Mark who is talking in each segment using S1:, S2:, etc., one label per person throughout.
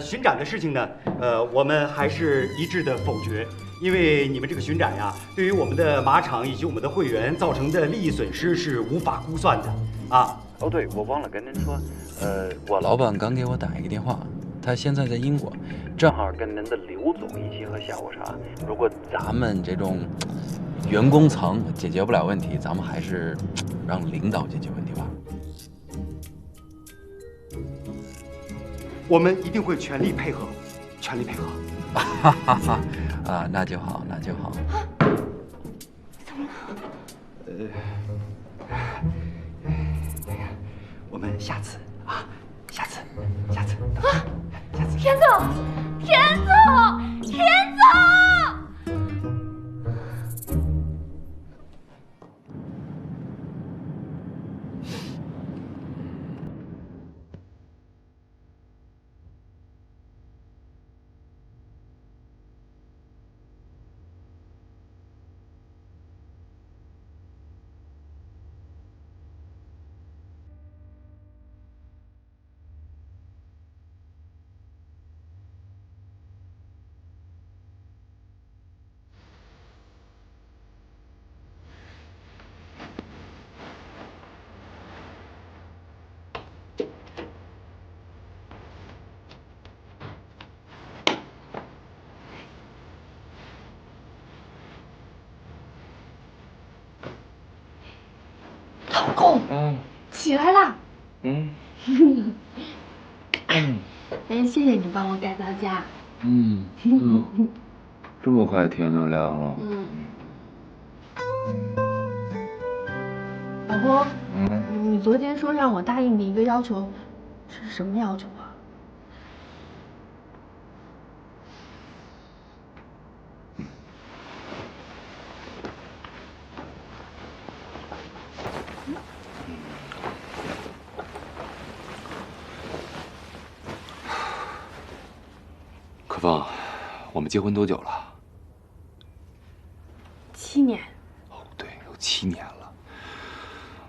S1: 巡展的事情呢，我们还是一致的否決，因為你們這個巡展呀，對於我們的馬場以及我們的會員造成的利益損失是無法估算的啊。
S2: 哦，對，我忘了跟您說，
S3: 我老闆剛給我打一個電話，他現在在英國，正好跟您的劉總一起喝下午茶。如果咱們這種員工層解決不了問題，咱們還是讓領導解決問題吧。
S1: 我們一定會全力配合，全力配合。
S3: 哈哈哈！啊，那就好，那就好。
S4: 怎麼了？
S1: 那個，我們下次啊，下次。
S4: 田總，田總。老公，起來啦！哎，謝謝你幫我改造家。
S5: 這麼快天就亮了。
S4: 老公，你昨天說讓我答應你一個要求，是什麼要求啊？
S5: 可凤，我們結婚多久了
S4: 7年。
S5: 哦，對，有7年了。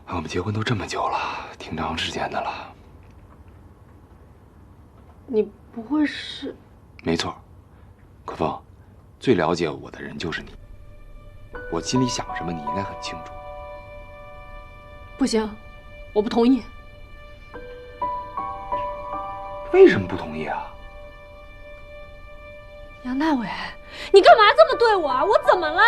S5: 我們結婚都這麼久了，挺長時間的了。
S4: 你不會是？
S5: 沒錯，可鳳，最了解我的人就是你。我心裡想什麼，你應該很清楚。
S4: 不行，我不同意。
S5: 為什麼不同意啊？
S4: 杨大伟，你幹嘛這麼對我啊？我怎麼了？